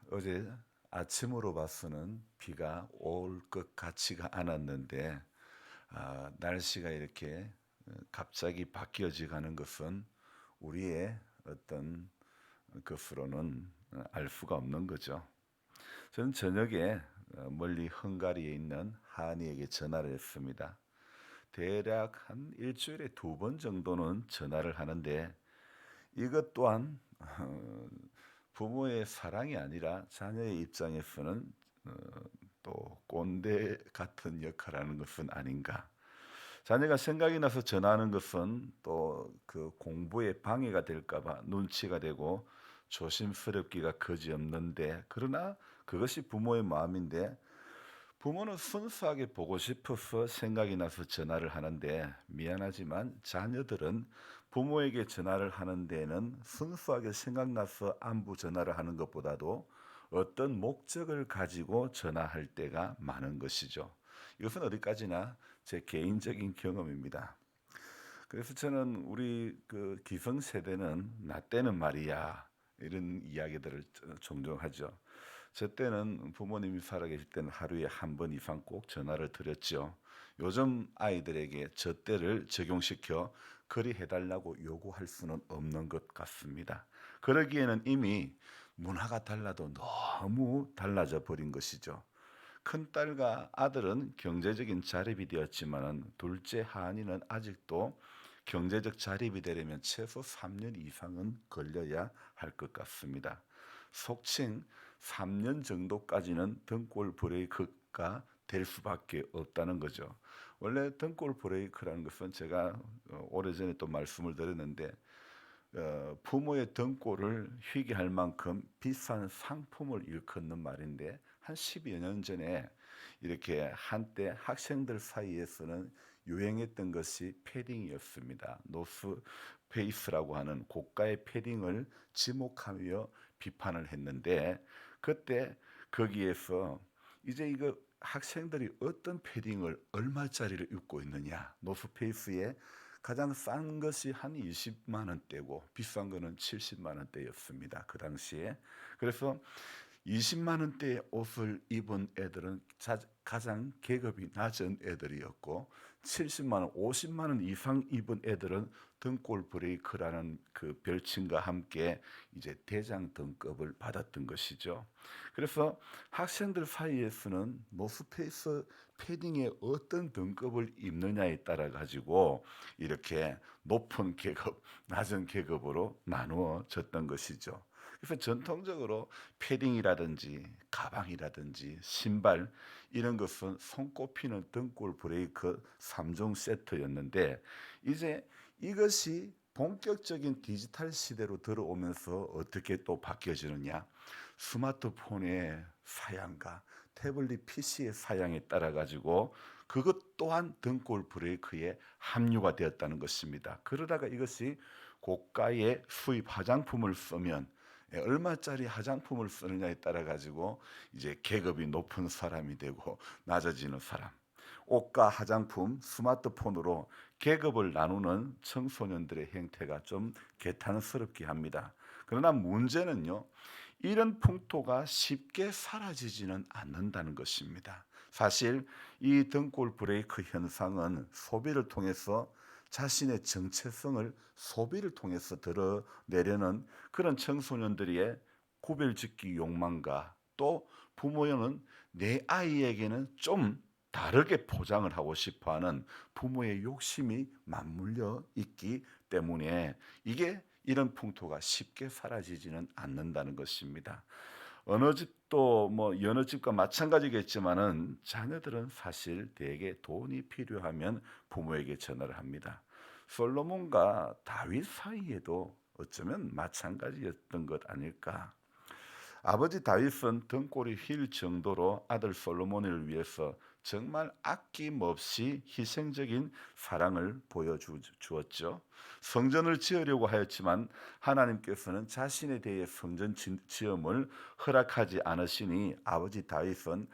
어제 아침으로 봐서는 비가 올 것 같지가 않았는데 날씨가 이렇게 갑자기 바뀌어져 가는 것은 우리의 어떤 것으로는 알 수가 없는 거죠. 저는 저녁에 멀리 헝가리에 있는 하은이에게 전화를 했습니다. 대략 한 일주일에 2번 정도는 전화를 하는데 이것 또한 부모의 사랑이 아니라 자녀의 입장에서는 어 또 꼰대 같은 역할을 하는 것은 아닌가. 자녀가 생각이 나서 전화하는 것은 또 그 공부에 방해가 될까 봐 눈치가 되고 조심스럽기가 그지없는데, 그러나 그것이 부모의 마음인데, 부모는 순수하게 보고 싶어서 생각이 나서 전화를 하는데, 미안하지만 자녀들은 부모에게 전화를 하는 데에는 순수하게 생각나서 안부 전화를 하는 것보다도 어떤 목적을 가지고 전화할 때가 많은 것이죠. 이것은 어디까지나 제 개인적인 경험입니다. 그래서 저는 우리 그 기성세대는 "나 때는 말이야." 이런 이야기들을 종종 하죠. 저 때는 부모님이 살아계실 때는 하루에 한 번 이상 꼭 전화를 드렸죠. 요즘 아이들에게 저 때를 적용시켜 그리 해 달라고 요구할 수는 없는 것 같습니다. 그러기에는 이미 문화가 달라도 너무 달라져 버린 것이죠. 큰딸과 아들은 경제적인 자립이 되었지만은 둘째 하은이는 아직도 경제적 자립이 되려면 최소 3년 이상은 걸려야 할 것 같습니다. 속칭 3년 정도까지는 등골 브레이크가 될 수밖에 없다는 거죠. 원래 등골 브레이크라는 것은 제가 오래전에 또 말씀을 드렸는데, 부모의 등골을 휘게 할 만큼 비싼 상품을 일컫는 말인데, 한 10여 년 전에 이렇게 한때 학생들 사이에서는 유행했던 것이 패딩이었습니다. 노스 페이스라고 하는 고가의 패딩을 지목하며 비판을 했는데, 그때 거기에서 이제 이거 학생들이 어떤 패딩을 얼마짜리를 입고 있느냐, 노스페이스에 가장 싼 것이 한 20만 원대고 비싼 거는 70만 원대였습니다, 그 당시에. 그래서 20만 원대의 옷을 입은 애들은 가장 계급이 낮은 애들이었고, 70만 원, 50만 원 이상 입은 애들은 등골 브레이크라는 그 별칭과 함께 이제 대장 등급을 받았던 것이죠. 그래서 학생들 사이에서는 노스페이스 패딩의 어떤 등급을 입느냐에 따라 가지고 이렇게 높은 계급, 낮은 계급으로 나누어졌던 것이죠. 그래서 전통적으로 패딩이라든지 가방이라든지 신발, 이런 것은 손꼽히는 등골 브레이크 3종 세트였는데, 이제 이것이 본격적인 디지털 시대로 들어오면서 어떻게 또 바뀌어지느냐. 스마트폰의 사양과 태블릿 PC의 사양에 따라 가지고 그것 또한 등골 브레이크에 함유가 되었다는 것입니다. 그러다가 이것이 고가의 수입 화장품을 쓰면, 얼마짜리 화장품을 쓰느냐에 따라 가지고 이제 계급이 높은 사람이 되고 낮아지는 사람, 옷과 화장품, 스마트폰으로 계급을 나누는 청소년들의 행태가 좀 개탄스럽게 합니다. 그러나 문제는요, 이런 풍토가 쉽게 사라지지는 않는다는 것입니다. 사실 이 등골 브레이크 현상은 소비를 통해서 자신의 정체성을 소비를 통해서 드러내려는 그런 청소년들의 구별짓기 욕망과, 또 부모는 내 아이에게는 좀 다르게 포장을 하고 싶어하는 부모의 욕심이 맞물려 있기 때문에 이게 이런 풍토가 쉽게 사라지지는 않는다는 것입니다. 어느 집도 뭐 여느 집과 마찬가지겠지만은 자녀들은 사실 대개 돈이 필요하면 부모에게 전화를 합니다. 솔로몬과 다윗 사이에도 어쩌면 마찬가지였던 것 아닐까. 아버지 다윗은 등골이 휠 정도로 아들 솔로몬을 위해서 정말 아낌없이 희생적인 사랑을 보여주었죠. 성전을 지으려고 하였지만 하나님께서는 자신에 대해 성전 지음을 허락하지 않으시니, 아버지 다윗은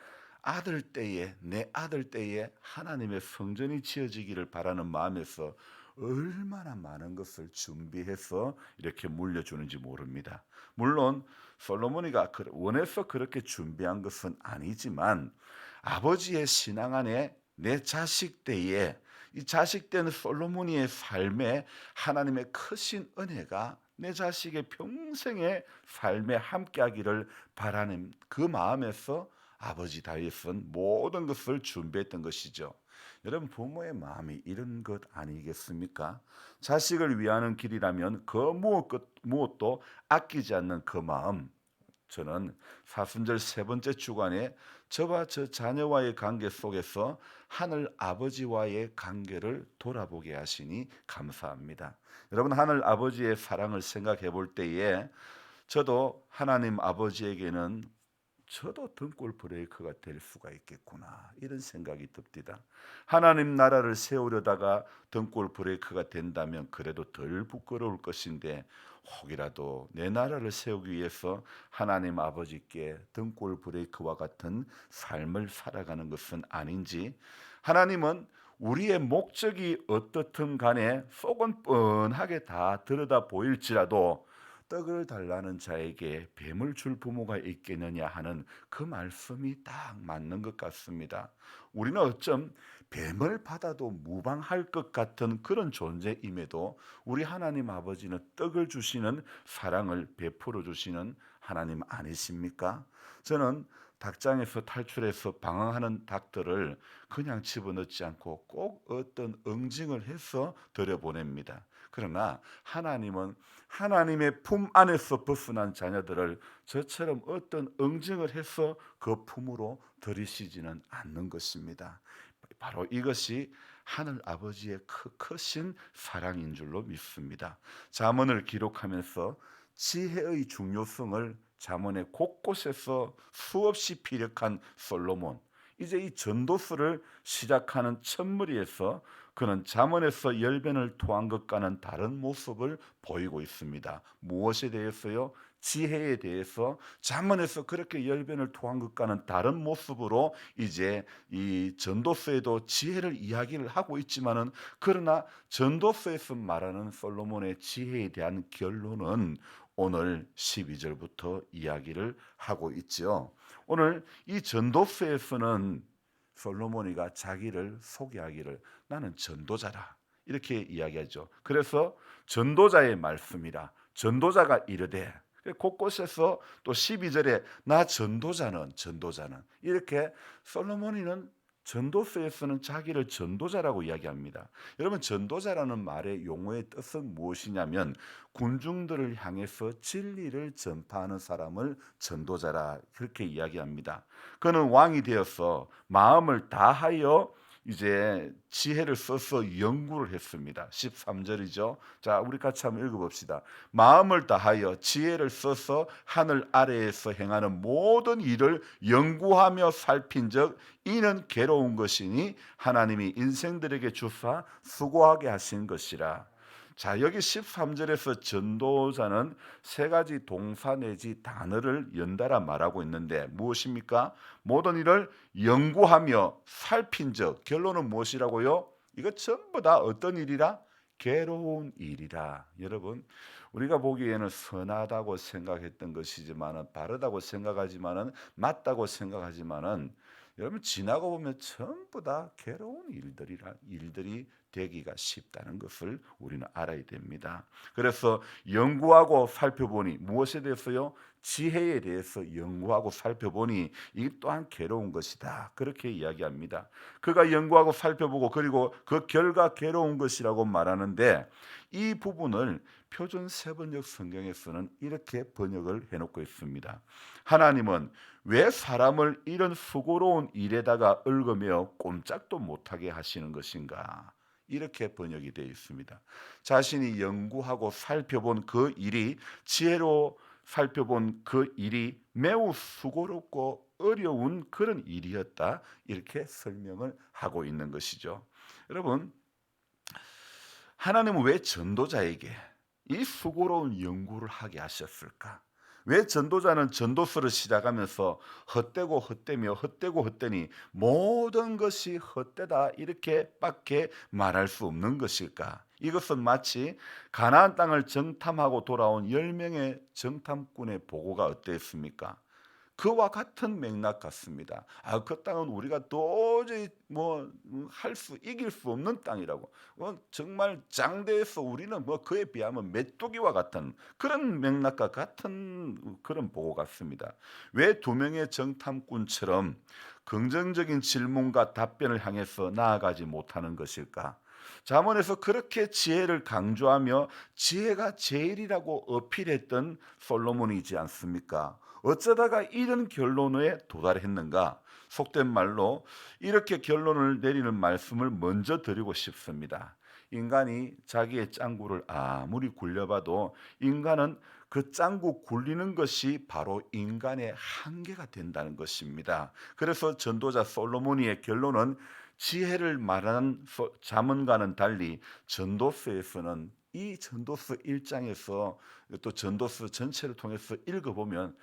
내 아들 때에 하나님의 성전이 지어지기를 바라는 마음에서 얼마나 많은 것을 준비해서 이렇게 물려주는지 모릅니다. 물론 솔로몬이가 원해서 그렇게 준비한 것은 아니지만 아버지의 신앙 안에 내 자식 때에 이 자식 때는 솔로몬이의 삶에 하나님의 크신 은혜가 내 자식의 평생의 삶에 함께하기를 바라는 그 마음에서 아버지 다윗은 모든 것을 준비했던 것이죠. 여러분 부모의 마음이 이런 것 아니겠습니까? 자식을 위하는 길이라면 그 무엇도 아끼지 않는 그 마음. 저는 사순절 세 번째 주간에 저와 저 자녀와의 관계 속에서 하늘 아버지와의 관계를 돌아보게 하시니 감사합니다. 여러분 하늘 아버지의 사랑을 생각해 볼 때에 저도 하나님 아버지에게는 저도 등골 브레이크가 될 수가 있겠구나 이런 생각이 듭니다. 하나님 나라를 세우려다가 등골 브레이크가 된다면 그래도 덜 부끄러울 것인데 혹이라도 내 나라를 세우기 위해서 하나님 아버지께 등골 브레이크와 같은 삶을 살아가는 것은 아닌지, 하나님은 우리의 목적이 어떻든 간에 속은 뻔하게 다 들여다 보일지라도 떡을 달라는 자에게 뱀을 줄 부모가 있겠느냐 하는 그 말씀이 딱 맞는 것 같습니다. 우리는 어쩜 뱀을 받아도 무방할 것 같은 그런 존재임에도 우리 하나님 아버지는 떡을 주시는 사랑을 베풀어 주시는 하나님 아니십니까? 저는 닭장에서 탈출해서 방황하는 닭들을 그냥 집어넣지 않고 꼭 어떤 응징을 해서 들여보냅니다. 그러나 하나님은 하나님의 품 안에서 벗어난 자녀들을 저처럼 어떤 응징을 해서 그 품으로 들이시지는 않는 것입니다. 바로 이것이 하늘 아버지의 크신 사랑인 줄로 믿습니다. 잠언을 기록하면서 지혜의 중요성을 잠언의 곳곳에서 수없이 피력한 솔로몬, 이제 이 전도서를 시작하는 첫 무리에서 그는 잠언에서 열변을 토한 것과는 다른 모습을 보이고 있습니다. 무엇에 대해서요? 지혜에 대해서 잠언에서 그렇게 열변을 토한 것과는 다른 모습으로 이제 이 전도서에도 지혜를 이야기를 하고 있지만은, 그러나 전도서에서 말하는 솔로몬의 지혜에 대한 결론은 오늘 12절부터 이야기를 하고 있죠. 오늘 이 전도서에서는 솔로몬이가 자기를 소개하기를 나는 전도자라 이렇게 이야기하죠. 그래서 전도자의 말씀이라 전도자가 이르되, 곳곳에서 또 12절에 나 전도자는 이렇게 솔로몬이는 전도서에서는 자기를 전도자라고 이야기합니다. 여러분 전도자라는 말의 용어의 뜻은 무엇이냐면 군중들을 향해서 진리를 전파하는 사람을 전도자라 그렇게 이야기합니다. 그는 왕이 되어서 마음을 다하여 이제 지혜를 써서 연구를 했습니다. 13절이죠. 자, 우리 같이 한번 읽어봅시다. 마음을 다하여 지혜를 써서 하늘 아래에서 행하는 모든 일을 연구하며 살핀적 이는 괴로운 것이니 하나님이 인생들에게 주사 수고하게 하신 것이라. 자, 여기 13절에서 전도자는 세 가지 동사 내지 단어를 연달아 말하고 있는데 무엇입니까? 모든 일을 연구하며 살핀적, 결론은 무엇이라고요? 이거 전부 다 어떤 일이라? 괴로운 일이라. 여러분 우리가 보기에는 선하다고 생각했던 것이지만은, 바르다고 생각하지만은, 맞다고 생각하지만은 여러분 지나고 보면 전부 다 괴로운 일들이 되기가 쉽다는 것을 우리는 알아야 됩니다. 그래서 연구하고 살펴보니 무엇에 대해서요? 지혜에 대해서 연구하고 살펴보니 이 또한 괴로운 것이다. 그렇게 이야기합니다. 그가 연구하고 살펴보고 그리고 그 결과 괴로운 것이라고 말하는데, 이 부분을 표준 세번역 성경에서는 이렇게 번역을 해놓고 있습니다. 하나님은 왜 사람을 이런 수고로운 일에다가 얽으며 꼼짝도 못하게 하시는 것인가? 이렇게 번역이 되어 있습니다. 자신이 연구하고 살펴본 그 일이, 지혜로 살펴본 그 일이 매우 수고롭고 어려운 그런 일이었다. 이렇게 설명을 하고 있는 것이죠. 여러분 하나님은 왜 전도자에게 이 수고로운 연구를 하게 하셨을까? 왜 전도자는 전도서를 시작하면서 헛되고 헛되며 헛되고 헛되니 모든 것이 헛되다 이렇게밖에 말할 수 없는 것일까? 이것은 마치 가나안 땅을 정탐하고 돌아온 10명의 정탐꾼의 보고가 어땠습니까? 그와 같은 맥락 같습니다. 그 땅은 우리가 도저히 뭐 할 수 이길 수 없는 땅이라고. 정말 장대해서 우리는 뭐 그에 비하면 메뚜기와 같은 그런 맥락과 같은 그런 보고 같습니다. 왜 두 명의 정탐꾼처럼 긍정적인 질문과 답변을 향해서 나아가지 못하는 것일까? 잠언에서 그렇게 지혜를 강조하며 지혜가 제일이라고 어필했던 솔로몬이지 않습니까? 어쩌다가 이런 결론에 도달했는가? 속된 말로 이렇게 결론을 내리는 말씀을 먼저 드리고 싶습니다. 인간이 자기의 짱구를 아무리 굴려봐도 인간은 그 짱구 굴리는 것이 바로 인간의 한계가 된다는 것입니다. 그래서 전도자 솔로몬이의 결론은 지혜를 말하는 잠언과는 달리 전도서에서는 이 전도서 1장에서 또 전도서 전체를 통해서 읽어보면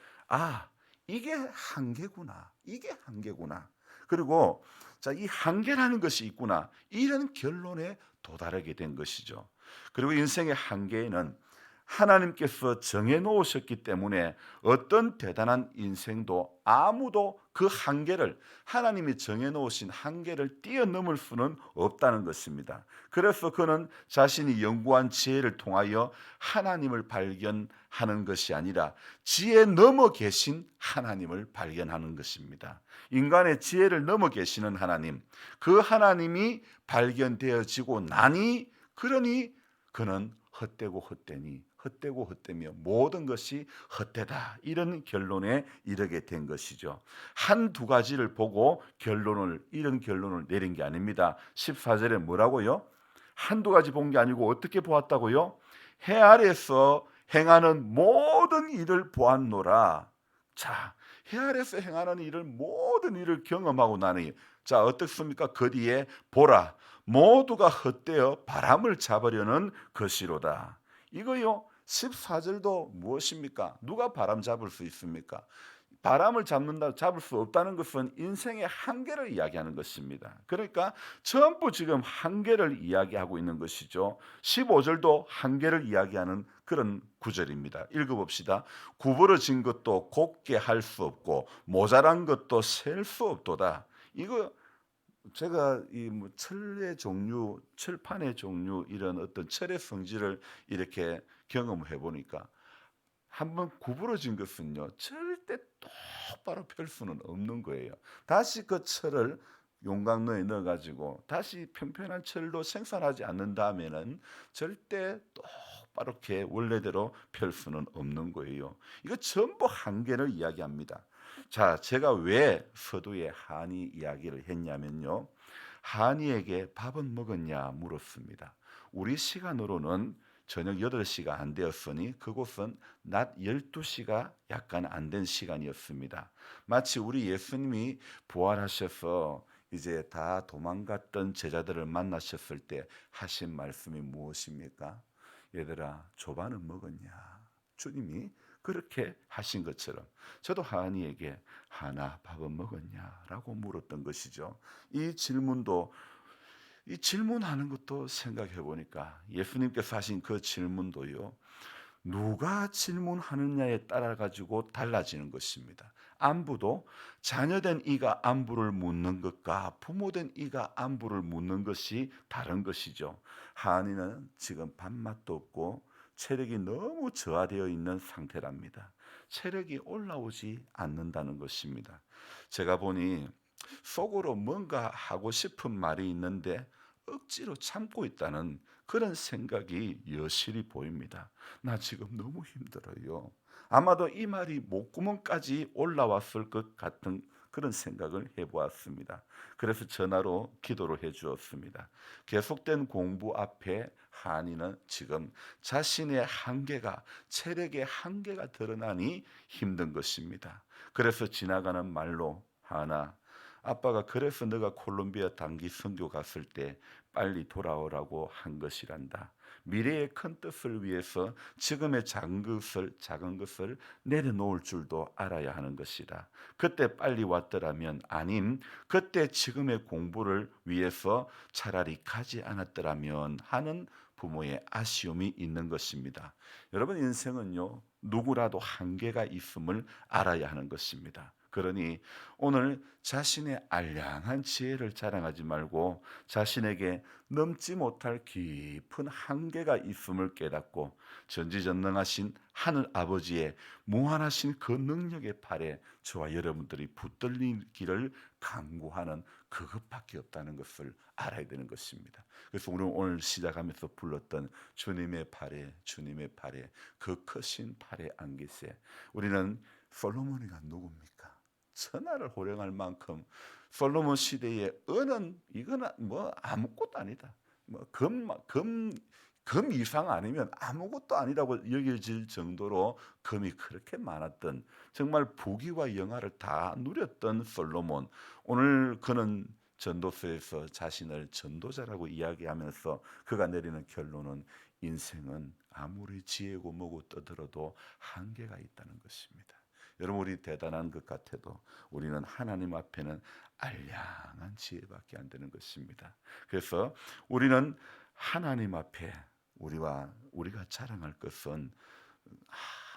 이게 한계구나. 이게 한계구나. 그리고 이 한계라는 것이 있구나. 이런 결론에 도달하게 된 것이죠. 그리고 인생의 한계에는 하나님께서 정해 놓으셨기 때문에 어떤 대단한 인생도 아무도 그 한계를 하나님이 정해 놓으신 한계를 뛰어넘을 수는 없다는 것입니다. 그래서 그는 자신이 연구한 지혜를 통하여 하나님을 발견하는 것이 아니라 지혜 넘어 계신 하나님을 발견하는 것입니다. 인간의 지혜를 넘어 계시는 하나님, 그 하나님이 발견되어지고 나니 그러니 그는 헛되고 헛되니 헛되고 헛되며 모든 것이 헛되다 이런 결론에 이르게 된 것이죠. 한두 가지를 보고 이런 결론을 내린 게 아닙니다. 14절에 뭐라고요? 한두 가지 본 게 아니고 어떻게 보았다고요? 해 아래서 행하는 모든 일을 보았노라. 자, 해 아래서 행하는 일을 모든 일을 경험하고 나니 어떻습니까? 그 뒤에 보라 모두가 헛되어 바람을 잡으려는 것이로다. 이거요. 14절도 무엇입니까? 누가 바람 잡을 수 있습니까? 바람을 잡을 수 없다는 것은 인생의 한계를 이야기하는 것입니다. 그러니까 전부 지금 한계를 이야기하고 있는 것이죠. 15절도 한계를 이야기하는 그런 구절입니다. 읽어봅시다. 구부러진 것도 곱게 할 수 없고 모자란 것도 셀 수 없도다. 이거 제가 철의 종류, 철판의 종류 이런 어떤 철의 성질을 이렇게 경험해 보니까 한번 구부러진 것은요 절대 똑바로 펼 수는 없는 거예요. 다시 그 철을 용광로에 넣어가지고 다시 평평한 철로 생산하지 않는 다음에는 절대 똑바로 이렇게 원래대로 펼 수는 없는 거예요. 이거 전부 한계를 이야기합니다. 제가 왜 서두에 한이 이야기를 했냐면요. 한이에게 밥은 먹었냐 물었습니다. 우리 시간으로는 저녁 8시가 안 되었으니 그곳은 낮 12시가 약간 안 된 시간이었습니다. 마치 우리 예수님이 부활하셔서 이제 다 도망갔던 제자들을 만나셨을 때 하신 말씀이 무엇입니까? 얘들아, 조반은 먹었냐? 주님이 그렇게 하신 것처럼 저도 하은이에게 하나 밥은 먹었냐라고 물었던 것이죠. 이 질문하는 것도 생각해 보니까 예수님께서 하신 그 질문도요. 누가 질문하느냐에 따라 가지고 달라지는 것입니다. 안부도 자녀된 이가 안부를 묻는 것과 부모된 이가 안부를 묻는 것이 다른 것이죠. 하은이는 지금 밥맛도 없고 체력이 너무 저하되어 있는 상태랍니다. 체력이 올라오지 않는다는 것입니다. 제가 보니 속으로 뭔가 하고 싶은 말이 있는데 억지로 참고 있다는 그런 생각이 여실히 보입니다. 나 지금 너무 힘들어요. 아마도 이 말이 목구멍까지 올라왔을 것 같은 그런 생각을 해보았습니다. 그래서 전화로 기도를 해주었습니다. 계속된 공부 앞에 한이는 지금 자신의 한계가 체력의 한계가 드러나니 힘든 것입니다. 그래서 지나가는 말로 하나 아빠가 그래서 너가 콜롬비아 단기 선교 갔을 때 빨리 돌아오라고 한 것이란다. 미래의 큰 뜻을 위해서 지금의 작은 것을 내려놓을 줄도 알아야 하는 것이다. 그때 빨리 왔더라면, 아님 그때 지금의 공부를 위해서 차라리 가지 않았더라면 하는 부모의 아쉬움이 있는 것입니다. 여러분, 인생은요, 누구라도 한계가 있음을 알아야 하는 것입니다. 그러니 오늘 자신의 알량한 지혜를 자랑하지 말고 자신에게 넘지 못할 깊은 한계가 있음을 깨닫고 전지전능하신 하늘 아버지의 무한하신 그 능력의 팔에 저와 여러분들이 붙들리기를 간구하는 그것밖에 없다는 것을 알아야 되는 것입니다. 그래서 우리는 오늘 시작하면서 불렀던 주님의 팔에 그 크신 팔에 안기세. 우리는 솔로몬이가 누굽니까? 천하를 호령할 만큼 솔로몬 시대에 은은 이거는 뭐 아무것도 아니다. 금 이상 아니면 아무것도 아니라고 여겨질 정도로 금이 그렇게 많았던, 정말 부귀와 영화를 다 누렸던 솔로몬. 오늘 그는 전도서에서 자신을 전도자라고 이야기하면서 그가 내리는 결론은 인생은 아무리 지혜고 뭐고 떠들어도 한계가 있다는 것입니다. 여러분, 우리 대단한 것 같아도 우리는 하나님 앞에는 알량한 지혜밖에 안 되는 것입니다. 그래서 우리는 하나님 앞에 우리가 자랑할 것은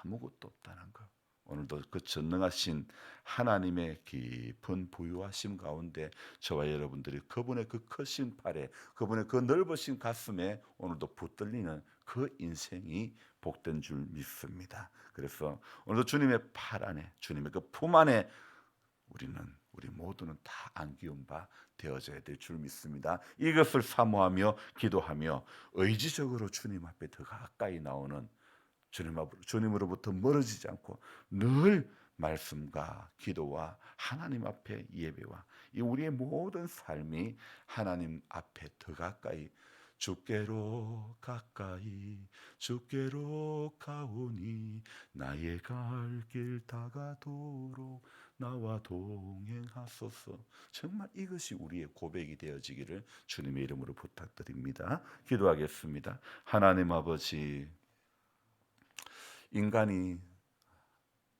아무것도 없다는 것. 오늘도 그 전능하신 하나님의 깊은 부유하심 가운데 저와 여러분들이 그분의 그 크신 팔에, 그분의 그 넓으신 가슴에 오늘도 붙들리는 그 인생이 복된 줄 믿습니다. 그래서 오늘도 주님의 팔 안에, 주님의 그 품 안에 우리 모두는 다 안기운 바 되어져야 될 줄 믿습니다. 이것을 사모하며 기도하며 의지적으로 주님 앞에 더 가까이 나오는, 주님으로부터 멀어지지 않고 늘 말씀과 기도와 하나님 앞에 예배와 이 우리의 모든 삶이 하나님 앞에 더 가까이, 주께로 가오니 나의 갈 길 다가도록 나와 동행하소서. 정말 이것이 우리의 고백이 되어지기를 주님의 이름으로 부탁드립니다. 기도하겠습니다. 하나님 아버지, 인간이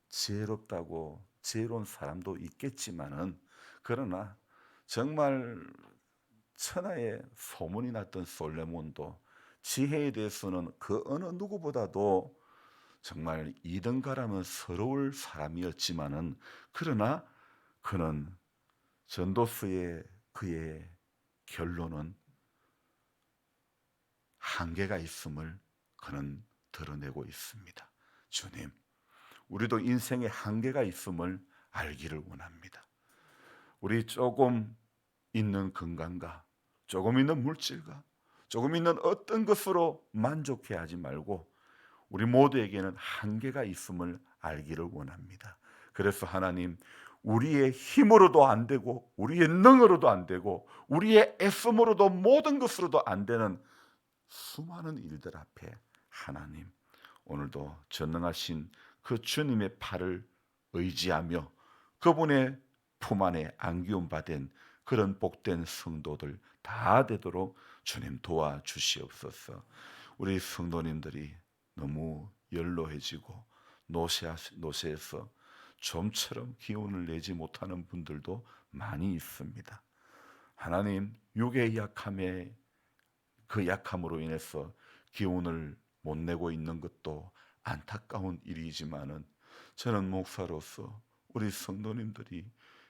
지혜롭다고 지혜로운 사람도 있겠지만은, 그러나 정말 천하에 소문이 났던 솔로몬도 지혜에 대해서는 그 어느 누구보다도 정말 이등가라면 서러울 사람이었지만은, 그러나 그는 전도서의 그의 결론은 한계가 있음을 그는 드러내고 있습니다. 주님, 우리도 인생에 한계가 있음을 알기를 원합니다. 우리 조금 있는 건강과 조금 있는 물질과 조금 있는 어떤 것으로 만족해 하지 말고 우리 모두에게는 한계가 있음을 알기를 원합니다. 그래서 하나님, 우리의 힘으로도 안 되고 우리의 능으로도 안 되고 우리의 애씀으로도 모든 것으로도 안 되는 수많은 일들 앞에 하나님, 오늘도 전능하신 그 주님의 팔을 의지하며 그분의 품 안에 안기움 받은 그런 복된 성도들 다 되도록 주님 도와주시옵소서. 우리 성도님들이 너무 연로해지고 노쇠해서 좀처럼 기운을 내지 못하는 분들도 많이 있습니다. 하나님, 육의 약함에 그 약함으로 인해서 기운을 못 내고 있는 것도 안타까운 일이지만은, 저는 목사로서 우리 성도님들이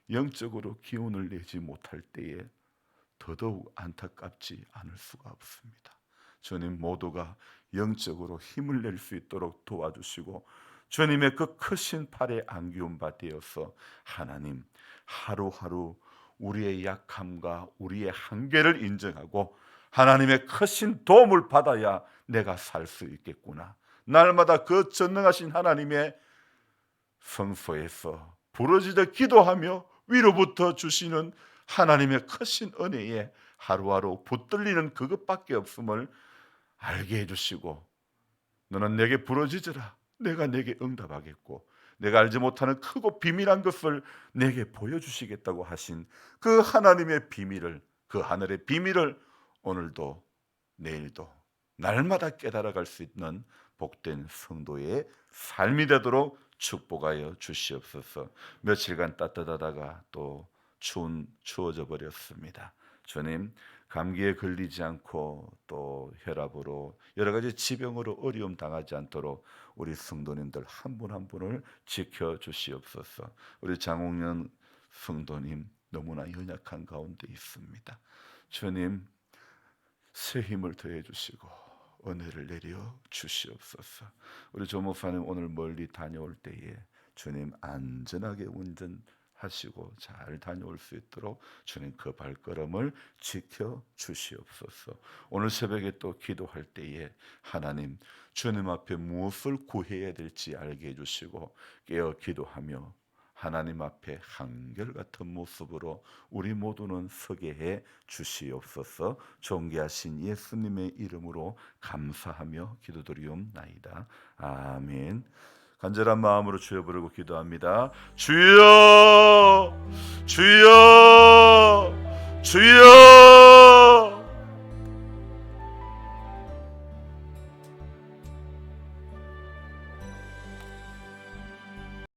영적으로 기운을 내지 못할 때에 더더욱 안타깝지 않을 수가 없습니다. 주님, 모두가 영적으로 힘을 낼 수 있도록 도와주시고 주님의 그 크신 팔에 안기운 바 되어서 하나님, 하루하루 우리의 약함과 우리의 한계를 인정하고 하나님의 크신 도움을 받아야 내가 살 수 있겠구나, 날마다 그 전능하신 하나님의 성소에서 부르짖어 기도하며 위로부터 주시는 하나님의 크신 은혜에 하루하루 붙들리는 그것밖에 없음을 알게 해주시고, 너는 내게 부르짖으라 내가 내게 응답하겠고 내가 알지 못하는 크고 비밀한 것을 내게 보여주시겠다고 하신 그 하나님의 비밀을, 그 하늘의 비밀을 오늘도 내일도 날마다 깨달아갈 수 있는 복된 성도의 삶이 되도록 축복하여 주시옵소서. 며칠간 따뜻하다가 또 추워져 버렸습니다. 주님, 감기에 걸리지 않고 또 혈압으로 여러 가지 지병으로 어려움 당하지 않도록 우리 성도님들 한 분 한 분을 지켜 주시옵소서. 우리 장홍련 성도님 너무나 연약한 가운데 있습니다. 주님, 새 힘을 더해 주시고 은혜를 내려 주시옵소서. 우리 조목사님 오늘 멀리 다녀올 때에 주님 안전하게 운전하시고 잘 다녀올 수 있도록 주님 그 발걸음을 지켜 주시옵소서. 오늘 새벽에 또 기도할 때에 하나님 주님 앞에 무엇을 구해야 될지 알게 해주시고 깨어 기도하며 하나님 앞에 한결같은 모습으로 우리 모두는 서게 해 주시옵소서. 존귀하신 예수님의 이름으로 감사하며 기도드리옵나이다. 아멘. 간절한 마음으로 주여 부르고 기도합니다. 주여, 주여, 주여.